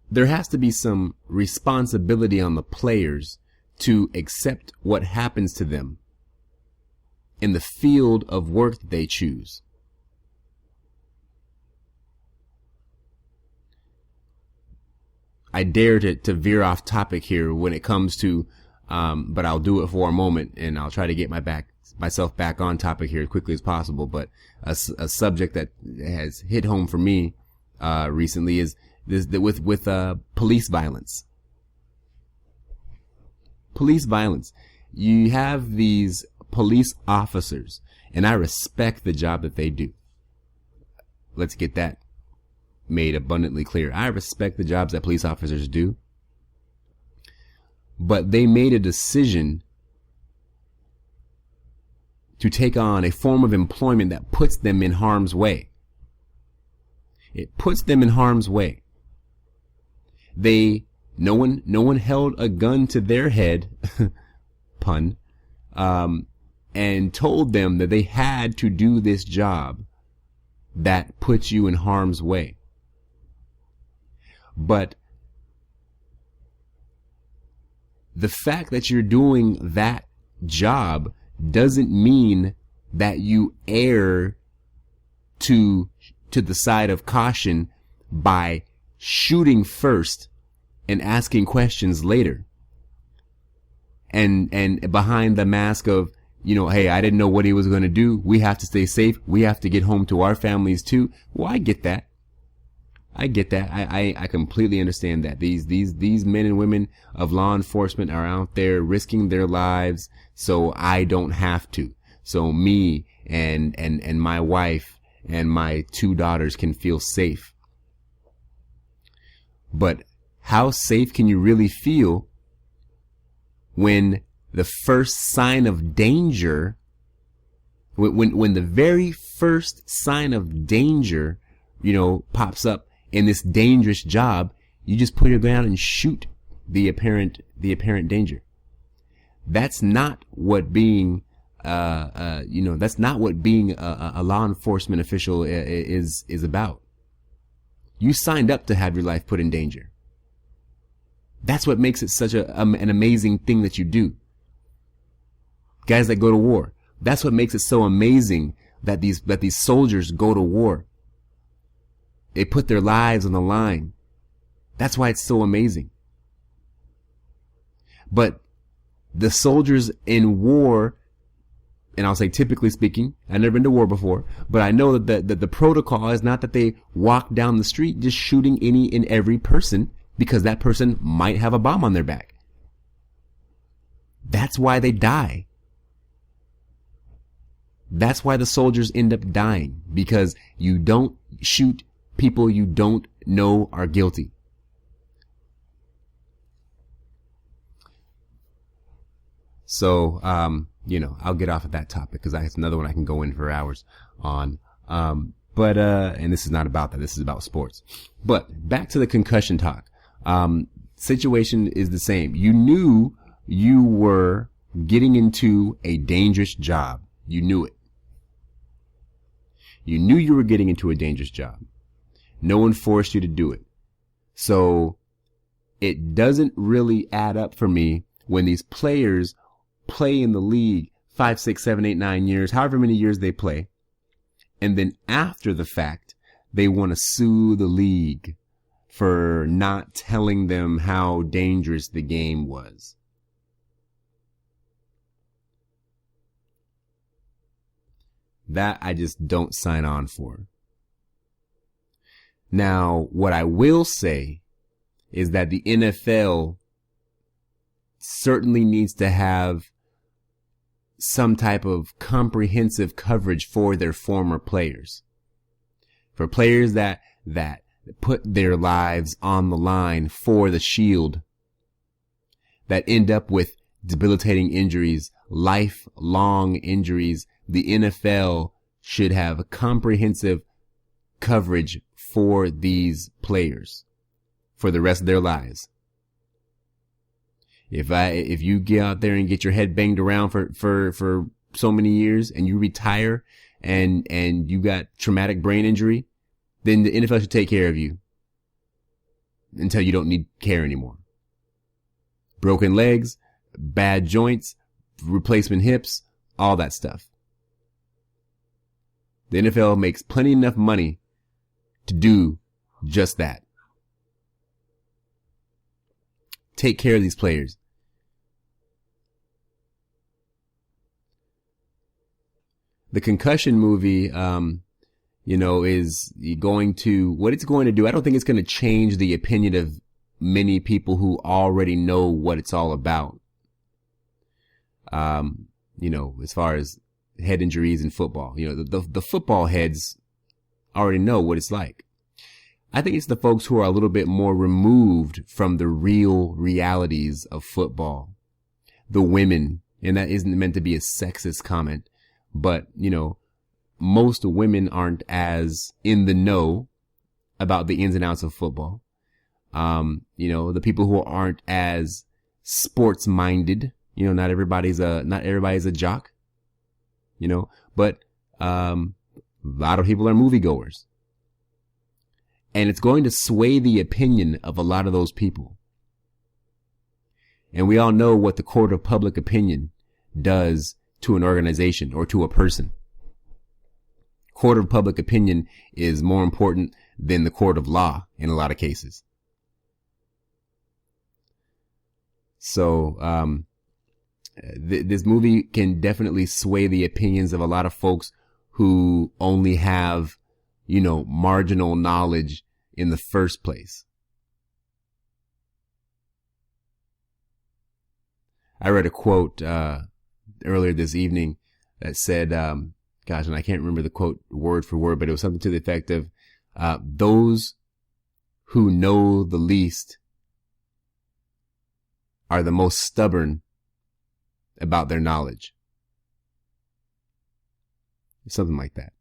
there has to be some responsibility on the players to accept what happens to them in the field of work that they choose. I dare to veer off topic here when it comes to, but I'll do it for a moment, and I'll try to get myself back on topic here as quickly as possible. But a subject that has hit home for me recently is with police violence. Police violence. You have these police officers, and I respect the job that they do. Let's get that made abundantly clear. I respect the jobs that police officers do. but they made a decision to take on a form of employment that puts them in harm's way. It puts them in harm's way. No one held a gun to their head, pun, and told them that they had to do this job that puts you in harm's way. But the fact that you're doing that job doesn't mean that you err to the side of caution by shooting first and asking questions later. And behind the mask of, hey, I didn't know what he was going to do. We have to stay safe. We have to get home to our families too. Well, I get that. I completely understand that. These men and women of law enforcement are out there risking their lives so I don't have to. So me and my wife and my 2 daughters can feel safe. But how safe can you really feel when the first sign of danger, when the very first sign of danger, pops up in this dangerous job, you just put your gun out and shoot the apparent danger? That's not what being, that's not what being a law enforcement official is about. You signed up to have your life put in danger. That's what makes it such an amazing thing that you do. Guys that go to war, that's what makes it so amazing that these soldiers go to war. They put their lives on the line. That's why it's so amazing. But the soldiers in war, and I'll say typically speaking, I've never been to war before, but I know that the protocol is not that they walk down the street just shooting any and every person because that person might have a bomb on their back. That's why they die. That's why the soldiers end up dying, because you don't shoot people you don't know are guilty. So, I'll get off of that topic because it's another one I can go in for hours on. But and this is not about that. This is about sports. But back to the concussion talk. Situation is the same. You knew you were getting into a dangerous job. You knew it. You knew you were getting into a dangerous job. No one forced you to do it. So it doesn't really add up for me when these players play in the league 5, 6, 7, 8, 9 years, however many years they play. And then after the fact, they want to sue the league for not telling them how dangerous the game was. That I just don't sign on for. Now, what I will say is that the NFL certainly needs to have some type of comprehensive coverage for their former players. For players that put their lives on the line for the shield, that end up with debilitating injuries, lifelong injuries, the NFL should have a comprehensive coverage for these players for the rest of their lives. If you get out there and get your head banged around for so many years and you retire and you got traumatic brain injury, then the NFL should take care of you until you don't need care anymore. Broken legs, bad joints, replacement hips, all that stuff. The NFL makes plenty enough money to do just that. Take care of these players. The concussion movie, is going to, what it's going to do, I don't think it's going to change the opinion of many people who already know what it's all about. As far as head injuries in football, the football heads already know what it's like. I think it's the folks who are a little bit more removed from the real realities of football. The women, and that isn't meant to be a sexist comment, but, you know, most women aren't as in the know about the ins and outs of football. You know, the people who aren't as sports minded, you know, not everybody's a jock, you know, but, a lot of people are moviegoers. And it's going to sway the opinion of a lot of those people. And we all know what the court of public opinion does to an organization or to a person. Court of public opinion is more important than the court of law in a lot of cases. So, this movie can definitely sway the opinions of a lot of folks who only have, you know, marginal knowledge in the first place. I read a quote earlier this evening that said, gosh, and I can't remember the quote word for word, but it was something to the effect of, those who know the least are the most stubborn about their knowledge. Something like that.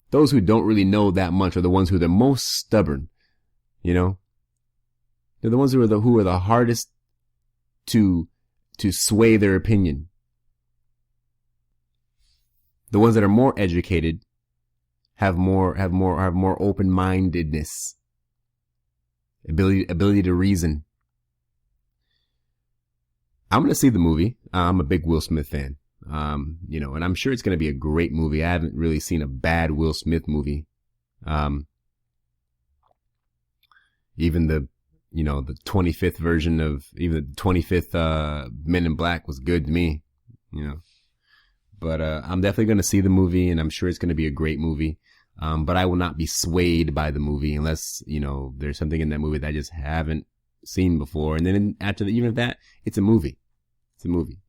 Those who don't really know that much are the ones who are the most stubborn, you know? They're the ones who are the hardest to sway their opinion. The ones that are more educated have more open-mindedness, ability to reason. I'm going to see the movie. I'm a big Will Smith fan. You know, and I'm sure it's going to be a great movie. I haven't really seen a bad Will Smith movie. Even the 25th version of, even the 25th, Men in Black was good to me, you know, but, I'm definitely going to see the movie, and I'm sure it's going to be a great movie. But I will not be swayed by the movie unless, you know, there's something in that movie that I just haven't seen before. And then after even of that, it's a movie. It's a movie.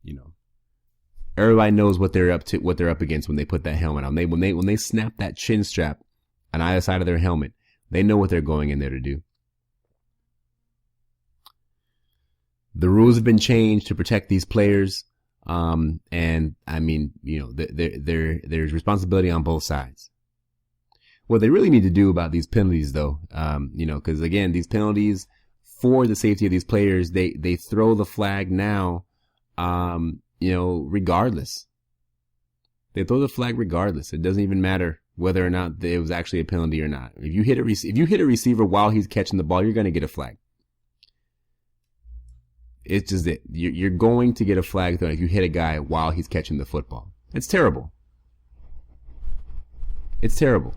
You know, everybody knows what they're up against when they put that helmet on. When they snap that chin strap on either side of their helmet, they know what they're going in there to do. The rules have been changed to protect these players. And I mean, you know, there's responsibility on both sides. What they really need to do about these penalties, though, you know, because again, these penalties for the safety of these players, they throw the flag now. You know, regardless. They throw the flag regardless. It doesn't even matter whether or not it was actually a penalty or not. If you hit a receiver while he's catching the ball, you're going to get a flag. It's just that you're going to get a flag thrown if you hit a guy while he's catching the football. It's terrible. It's terrible.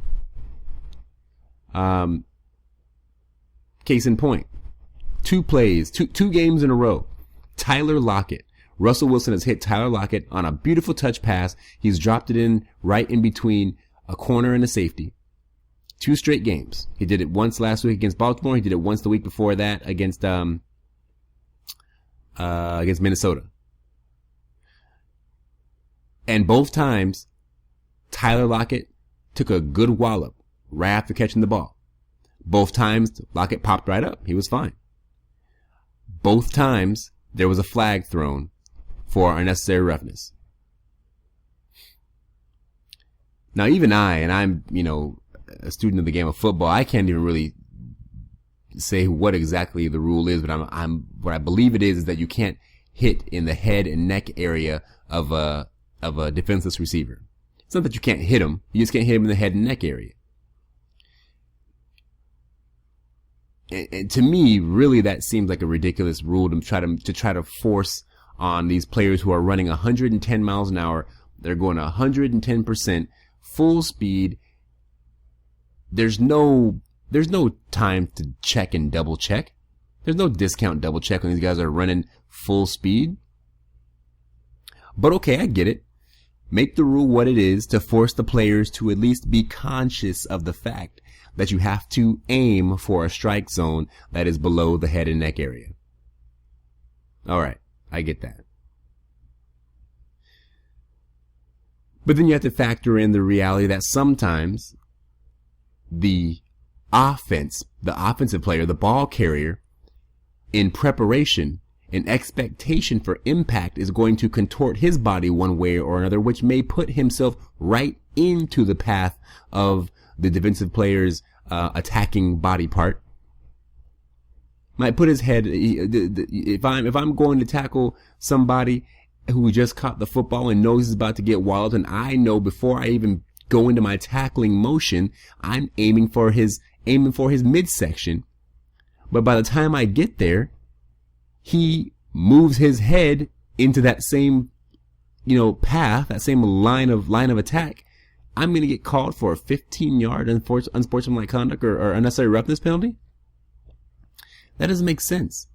Case in point, two games in a row. Tyler Lockett. Russell Wilson has hit Tyler Lockett on a beautiful touch pass. He's dropped it in right in between a corner and a safety. 2 straight games. He did it once last week against Baltimore. He did it once the week before that against Minnesota. And both times, Tyler Lockett took a good wallop right after catching the ball. Both times, Lockett popped right up. He was fine. Both times, there was a flag thrown for unnecessary roughness. Now, even I'm, you know, a student of the game of football, I can't even really say what exactly the rule is, but what I believe it is that you can't hit in the head and neck area of a defenseless receiver. It's not that you can't hit him, you just can't hit him in the head and neck area. And to me, really, that seems like a ridiculous rule to try to force on these players who are running 110 miles an hour. They're going 110% full speed. There's no time to check and double check. There's no discount double check when these guys are running full speed. But okay, I get it. Make the rule what it is to force the players to at least be conscious of the fact that you have to aim for a strike zone that is below the head and neck area. All right, I get that. But then you have to factor in the reality that sometimes the offensive player, the ball carrier, in preparation, in expectation for impact, is going to contort his body one way or another, which may put himself right into the path of the defensive player's attacking body part. Might put his head, if I'm going to tackle somebody who just caught the football and knows he's about to get walloped, and I know before I even go into my tackling motion, I'm aiming for his midsection. But by the time I get there, he moves his head into that same, path, that same line of attack. I'm going to get called for a 15-yard unsportsmanlike conduct or unnecessary roughness penalty. That doesn't make sense.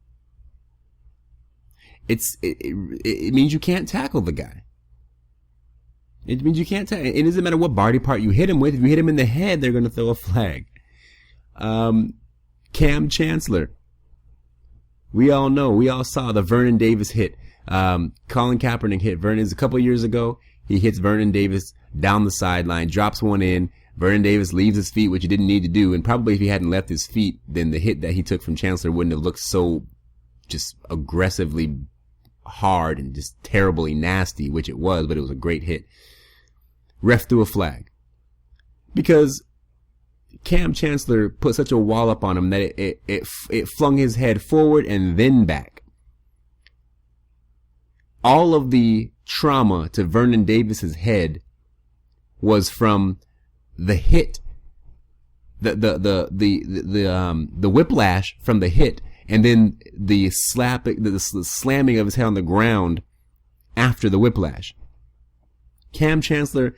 It means you can't tackle the guy. It means you can't tackle. It doesn't matter what body part you hit him with. If you hit him in the head, they're going to throw a flag. Cam Chancellor. We all saw the Vernon Davis hit. Colin Kaepernick hit Vernon a couple years ago. He hits Vernon Davis down the sideline, drops one in. Vernon Davis leaves his feet, which he didn't need to do. And probably if he hadn't left his feet, then the hit that he took from Chancellor wouldn't have looked so just aggressively hard and just terribly nasty, which it was, but it was a great hit. Ref threw a flag because Cam Chancellor put such a wallop on him that it flung his head forward and then back. All of the trauma to Vernon Davis's head was from the hit, the whiplash from the hit, and then the slamming of his head on the ground after the whiplash. Cam Chancellor,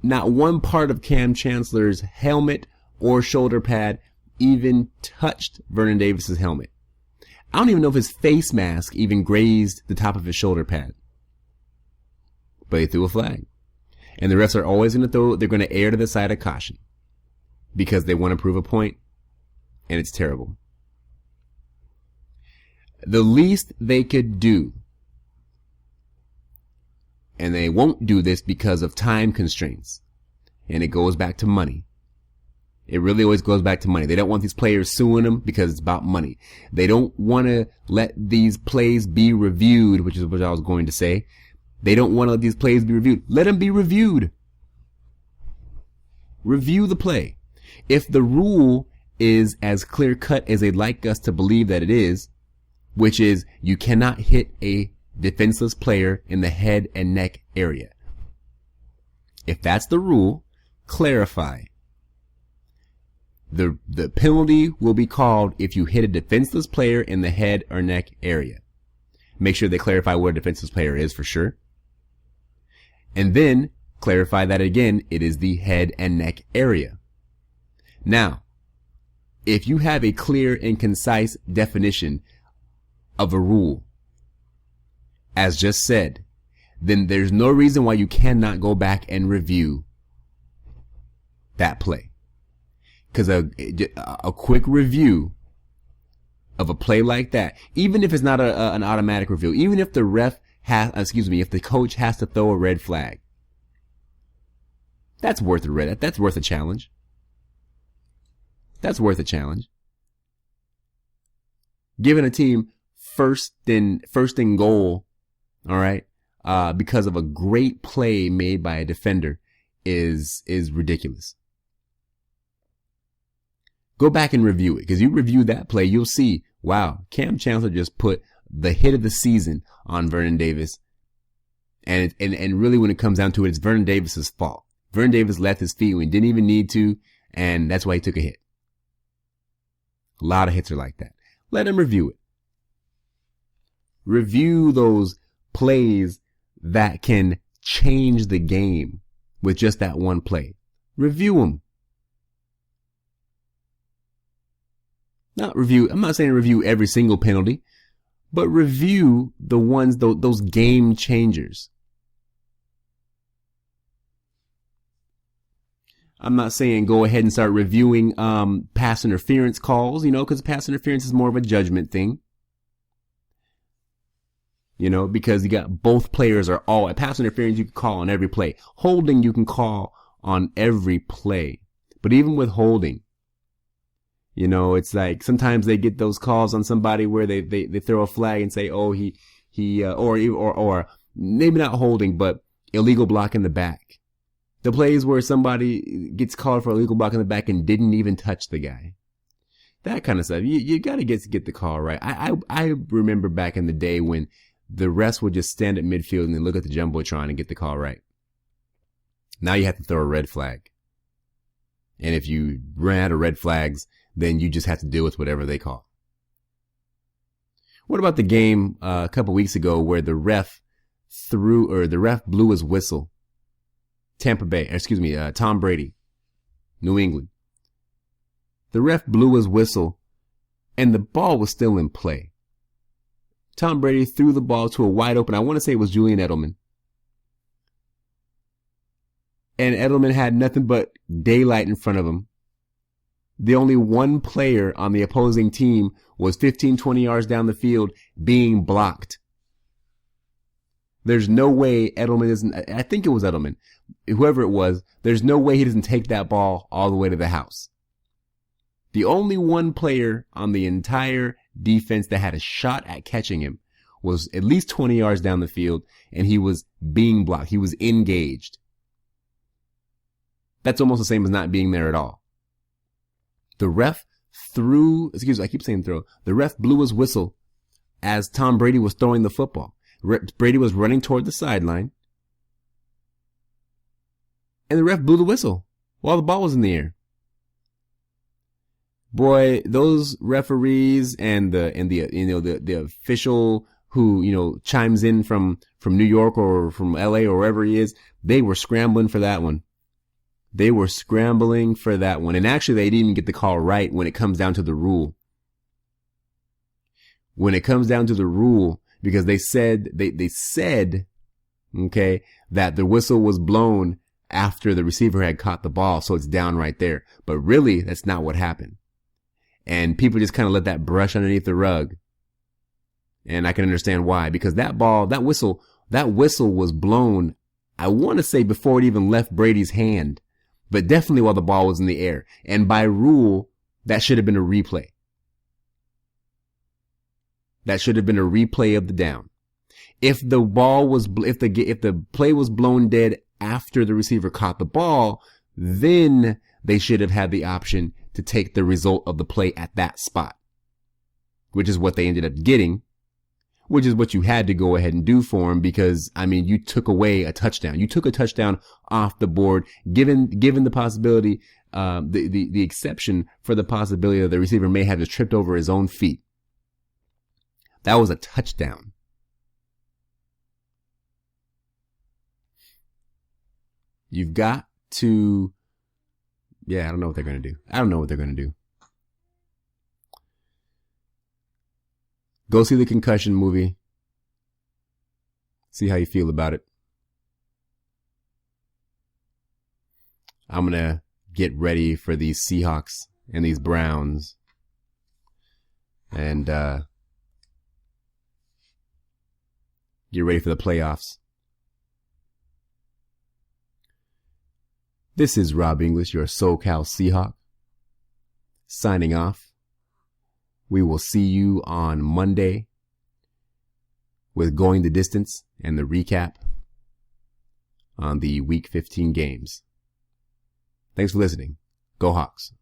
not one part of Cam Chancellor's helmet or shoulder pad even touched Vernon Davis's helmet. I don't even know if his face mask even grazed the top of his shoulder pad. But he threw a flag. And the refs are always going to err to the side of caution because they want to prove a point, and it's terrible. The least they could do, and they won't do this because of time constraints, and it goes back to money. It really always goes back to money. They don't want these players suing them because it's about money. They don't want to let these plays be reviewed, which is what I was going to say. They don't want to let these plays be reviewed. Let them be reviewed. Review the play. If the rule is as clear cut as they'd like us to believe that it is, which is you cannot hit a defenseless player in the head and neck area. If that's the rule, clarify. The penalty will be called if you hit a defenseless player in the head or neck area. Make sure they clarify what a defenseless player is for sure. And then clarify that again, it is the head and neck area. Now, if you have a clear and concise definition of a rule, as just said, then there's no reason why you cannot go back and review that play. Because a quick review of a play like that, even if it's not an automatic review, even if the if the coach has to throw a red flag, that's worth a challenge. That's worth a challenge. Giving a team first and goal, all right, because of a great play made by a defender is ridiculous. Go back and review it, because you review that play, you'll see, wow, Cam Chancellor just put the hit of the season on Vernon Davis. And really when it comes down to it, it's Vernon Davis's fault. Vernon Davis left his feet when he didn't even need to, and that's why he took a hit. A lot of hits are like that. Let him review it. Review those plays that can change the game with just that one play. Review them. I'm not saying review every single penalty, but review the ones, those game changers. I'm not saying go ahead and start reviewing pass interference calls, because pass interference is more of a judgment thing. because you got both players are all at pass interference. You can call on every play. Holding, you can call on every play. But even with holding, it's like sometimes they get those calls on somebody where they throw a flag and say, oh, or maybe not holding, but illegal block in the back. The plays where somebody gets called for illegal block in the back and didn't even touch the guy. That kind of stuff. You got to get the call right. I remember back in the day when the refs would just stand at midfield and then look at the jumbotron and get the call right. Now you have to throw a red flag. And if you run out of red flags, then you just have to deal with whatever they call. What about the game a couple weeks ago where the ref blew his whistle? Tom Brady, New England. The ref blew his whistle and the ball was still in play. Tom Brady threw the ball to a wide open, I want to say it was Julian Edelman. And Edelman had nothing but daylight in front of him. The only one player on the opposing team was 15, 20 yards down the field being blocked. There's no way Edelman isn't, I think it was Edelman, whoever it was, there's no way he doesn't take that ball all the way to the house. The only one player on the entire defense that had a shot at catching him was at least 20 yards down the field, and he was being blocked. He was engaged. That's almost the same as not being there at all. The ref the ref blew his whistle as Tom Brady was throwing the football. Brady was running toward the sideline, and the ref blew the whistle while the ball was in the air. Boy, those referees and the official who, chimes in from New York or from LA or wherever he is, they were scrambling for that one. And actually they didn't even get the call right when it comes down to the rule. Because they said, okay, that the whistle was blown after the receiver had caught the ball, so it's down right there. But really, that's not what happened. And people just kind of let that brush underneath the rug. And I can understand why, because that whistle was blown, I want to say before it even left Brady's hand, but definitely while the ball was in the air. And by rule, that should have been a replay. That should have been a replay of the down. If the play was blown dead after the receiver caught the ball, then they should have had the option to take the result of the play at that spot, which is what they ended up getting, which is what you had to go ahead and do for him because, you took away a touchdown. You took a touchdown off the board, given the possibility, the exception for the possibility that the receiver may have just tripped over his own feet. That was a touchdown. You've got to, I don't know what they're going to do. Go see the Concussion movie. See how you feel about it. I'm going to get ready for these Seahawks and these Browns. And get ready for the playoffs. This is Rob English, your SoCal Seahawk, signing off. We will see you on Monday with Going the Distance and the recap on the Week 15 games. Thanks for listening. Go Hawks.